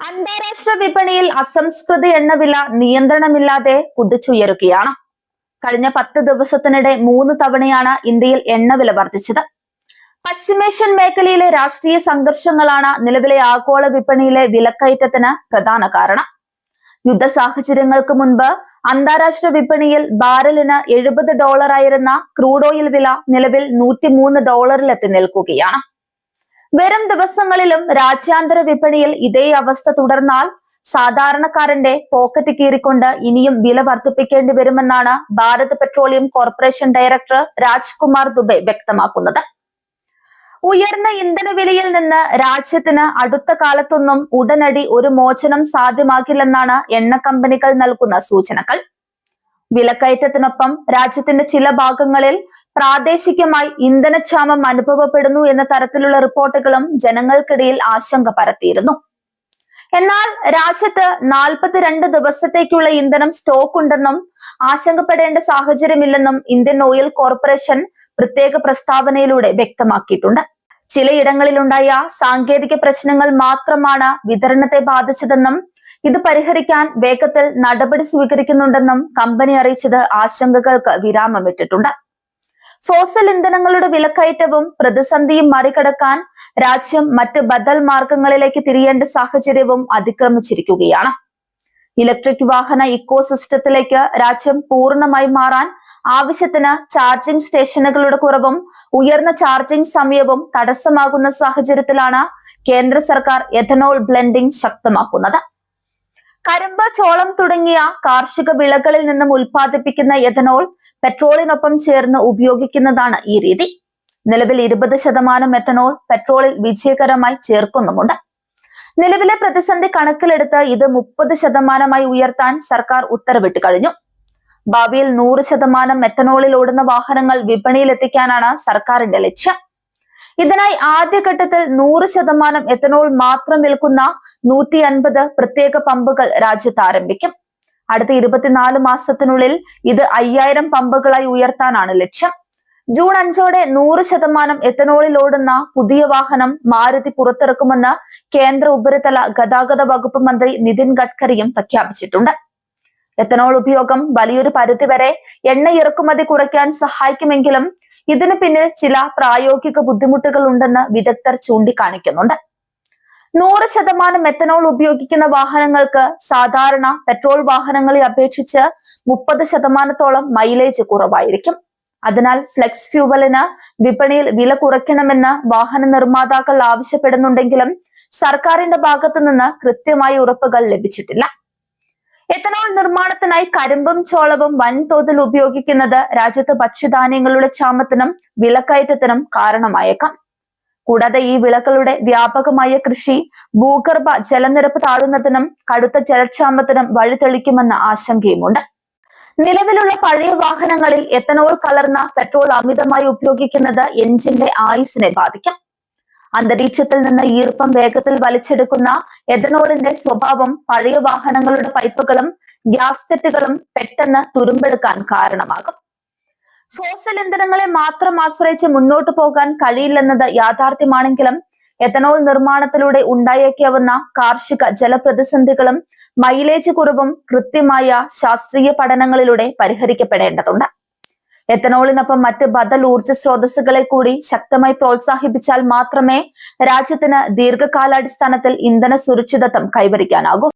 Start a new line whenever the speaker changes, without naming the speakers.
അന്താരാഷ്ട്ര വിപണിയിൽ അസംസ്കൃത എണ്ണവില നിയന്ത്രണമില്ലാതെ കുതിച്ചുയരുകയാണ്. കഴിഞ്ഞ 10 ദിവസത്തിനിടെ 3 തവണയാണ് ഇന്ത്യയിൽ എണ്ണവില വർദ്ധിച്ചത്. പശ്ചിമേഷ്യൻ മേഖലയിലെ രാഷ്ട്രീയ സംഘർഷങ്ങളാണ് നിലവിലെ ആഗോള വിപണിയിലെ വിലക്കയറ്റത്തിന് പ്രധാന കാരണം. യുദ്ധ സാഹചര്യങ്ങൾക്ക് മുൻപ് അന്താരാഷ്ട്ര വിപണിയിൽ ബാരലിന് $70 ആയിരുന്ന ക്രൂഡ് ഓയിൽ വില നിലവിൽ $103 എത്തി നിൽക്കുകയാണ്. വരും ദിവസങ്ങളിലും രാജ്യാന്തര വിപണിയിൽ ഇതേ അവസ്ഥ തുടർന്നാൽ സാധാരണക്കാരന്റെ പോക്കറ്റ് കീറിക്കൊണ്ട് ഇനിയും വില വർദ്ധിപ്പിക്കേണ്ടി വരുമെന്നാണ് Bharat petroleum corporation director Rajkumar Dubey വ്യക്തമാക്കുന്നത്. ഉയർന്ന ഇന്ധനവിലയിൽ നിന്ന് രാജ്യത്തിന് അടുത്ത കാലത്തൊന്നും ഉടനടി ഒരു മോചനം സാധ്യമാകില്ലെന്നാണ് എണ്ണ കമ്പനികൾ നൽകുന്ന സൂചനകൾ. വിലക്കയറ്റത്തിനൊപ്പം രാജ്യത്തിന്റെ ചില ഭാഗങ്ങളിൽ പ്രാദേശികമായി ഇന്ധനക്ഷാമം അനുഭവപ്പെടുന്നു എന്ന തരത്തിലുള്ള റിപ്പോർട്ടുകളും ജനങ്ങൾക്കിടയിൽ ആശങ്ക പരത്തിയിരുന്നു. എന്നാൽ രാജ്യത്ത് 42 ദിവസത്തേക്കുള്ള ഇന്ധനം സ്റ്റോക്ക് ഉണ്ടെന്നും ആശങ്കപ്പെടേണ്ട സാഹചര്യമില്ലെന്നും ഇന്ത്യൻ ഓയിൽ കോർപ്പറേഷൻ പ്രത്യേക പ്രസ്താവനയിലൂടെ വ്യക്തമാക്കിയിട്ടുണ്ട്. ചിലയിടങ്ങളിലുണ്ടായ സാങ്കേതിക പ്രശ്നങ്ങൾ മാത്രമാണ് വിതരണത്തെ ബാധിച്ചതെന്നും ഇത് പരിഹരിക്കാൻ വേഗത്തിൽ നടപടി സ്വീകരിക്കുന്നുണ്ടെന്നും കമ്പനി അറിയിച്ചത് ആശങ്കകൾക്ക് വിരാമമിട്ടിട്ടുണ്ട്. ഫോസിൽ ഇന്ധനങ്ങളുടെ വിലക്കയറ്റവും പ്രതിസന്ധിയും മറികടക്കാൻ രാജ്യം മറ്റ് ബദൽ മാർഗങ്ങളിലേക്ക് തിരിയേണ്ട സാഹചര്യവും അതിക്രമിച്ചിരിക്കുകയാണ്. ഇലക്ട്രിക് വാഹന ഇക്കോസിസ്റ്റത്തിലേക്ക് രാജ്യം പൂർണ്ണമായി മാറാൻ ആവശ്യത്തിന് ചാർജിംഗ് സ്റ്റേഷനുകളുടെ കുറവും ഉയർന്ന ചാർജിംഗ് സമയവും തടസ്സമാകുന്ന സാഹചര്യത്തിലാണ് കേന്ദ്ര സർക്കാർ എഥനോൾ ബ്ലെൻഡിംഗ് ശക്തമാക്കുന്നത്. കരിമ്പ്, ചോളം തുടങ്ങിയ കാർഷിക വിളകളിൽ നിന്നും ഉൽപ്പാദിപ്പിക്കുന്ന എഥനോൾ പെട്രോളിനൊപ്പം ചേർന്ന് ഉപയോഗിക്കുന്നതാണ് ഈ രീതി. നിലവിൽ 20% എഥനോൾ പെട്രോളിൽ വിജയകരമായി ചേർക്കുന്നുമുണ്ട്. നിലവിലെ പ്രതിസന്ധി കണക്കിലെടുത്ത് ഇത് 30% ഉയർത്താൻ സർക്കാർ ഉത്തരവിട്ട് കഴിഞ്ഞു. ഭാവിയിൽ 100% എഥനോളിൽ ഓടുന്ന വാഹനങ്ങൾ വിപണിയിൽ എത്തിക്കാനാണ് സർക്കാരിന്റെ ലക്ഷ്യം. ഇതിനായി ആദ്യഘട്ടത്തിൽ 100% എഥനോൾ മാത്രം വിൽക്കുന്ന 150 പ്രത്യേക പമ്പുകൾ രാജ്യത്ത് ആരംഭിക്കും. അടുത്ത 24 മാസത്തിനുള്ളിൽ ഇത് 5000 പമ്പുകളായി ഉയർത്താനാണ് ലക്ഷ്യം. ജൂൺ 5ഓടെ 100% എഥനോളിൽ ഓടുന്ന പുതിയ വാഹനം മാരുതി പുറത്തിറക്കുമെന്ന് കേന്ദ്ര ഉപരിതല ഗതാഗത വകുപ്പ് മന്ത്രി നിതിൻ ഗഡ്കരിയും പ്രഖ്യാപിച്ചിട്ടുണ്ട്. എഥനോൾ ഉപയോഗം വലിയൊരു പരിധിവരെ എണ്ണ ഇറക്കുമതി കുറയ്ക്കാൻ സഹായിക്കുമെങ്കിലും ഇതിനു പിന്നിൽ ചില പ്രായോഗിക ബുദ്ധിമുട്ടുകൾ ഉണ്ടെന്ന് വിദഗ്ധർ ചൂണ്ടിക്കാണിക്കുന്നുണ്ട്. 100% എഥനോൾ ഉപയോഗിക്കുന്ന വാഹനങ്ങൾക്ക് സാധാരണ പെട്രോൾ വാഹനങ്ങളെ അപേക്ഷിച്ച് 30%-ഓളം മൈലേജ് കുറവായിരിക്കും. അതിനാൽ ഫ്ലെക്സ് ഫ്യൂവലിന് വിപണിയിൽ വില കുറയ്ക്കണമെന്ന് വാഹന നിർമ്മാതാക്കൾ ആവശ്യപ്പെടുന്നുണ്ടെങ്കിലും സർക്കാരിന്റെ ഭാഗത്തു നിന്ന് കൃത്യമായ ഉറപ്പുകൾ ലഭിച്ചിട്ടില്ല. എഥനോൾ നിർമ്മാണത്തിനായി കരിമ്പും ചോളവും വൻതോതിൽ ഉപയോഗിക്കുന്നത് രാജ്യത്ത് ഭക്ഷ്യധാന്യങ്ങളുടെ ക്ഷാമത്തിനും വിലക്കയറ്റത്തിനും കാരണമായേക്കാം. കൂടാതെ ഈ വിളകളുടെ വ്യാപകമായ കൃഷി ഭൂഗർഭ ജലനിരപ്പ് താഴുന്നതിനും കടുത്ത ജലക്ഷാമത്തിനും വഴിതെളിക്കുമെന്ന ആശങ്കയുമുണ്ട്. നിലവിലുള്ള പഴയ വാഹനങ്ങളിൽ എഥനോൾ കലർന്ന പെട്രോൾ അമിതമായി ഉപയോഗിക്കുന്നത് എഞ്ചിന്റെ ആയുസ്സിനെ ബാധിക്കും. അന്തരീക്ഷത്തിൽ നിന്ന് ഈർപ്പം വേഗത്തിൽ വലിച്ചെടുക്കുന്ന എഥനോളിന്റെ സ്വഭാവം പഴയ വാഹനങ്ങളുടെ പൈപ്പുകളും ഗ്യാസ്കറ്റുകളും പെട്ടെന്ന് തുരുമ്പെടുക്കാൻ കാരണമാകും. ഫോസിൽ ഇന്ധനങ്ങളെ മാത്രം ആശ്രയിച്ച് മുന്നോട്ടു പോകാൻ കഴിയില്ലെന്നത് യാഥാർത്ഥ്യമാണെങ്കിലും എഥനോൾ നിർമ്മാണത്തിലൂടെ ഉണ്ടായേക്കാവുന്ന കാർഷിക ജലപ്രതിസന്ധികളും മൈലേജ് കുറവും കൃത്യമായ ശാസ്ത്രീയ പഠനങ്ങളിലൂടെ പരിഹരിക്കപ്പെടേണ്ടതുണ്ട്. എഥനോളിനൊപ്പം മറ്റ് ബദൽ ഊർജ്ജ സ്രോതസ്സുകളെ കൂടി ശക്തമായി പ്രോത്സാഹിപ്പിച്ചാൽ മാത്രമേ രാജ്യത്തിന് ദീർഘകാലാടിസ്ഥാനത്തിൽ ഇന്ധന സുരക്ഷിതത്വം കൈവരിക്കാനാകൂ.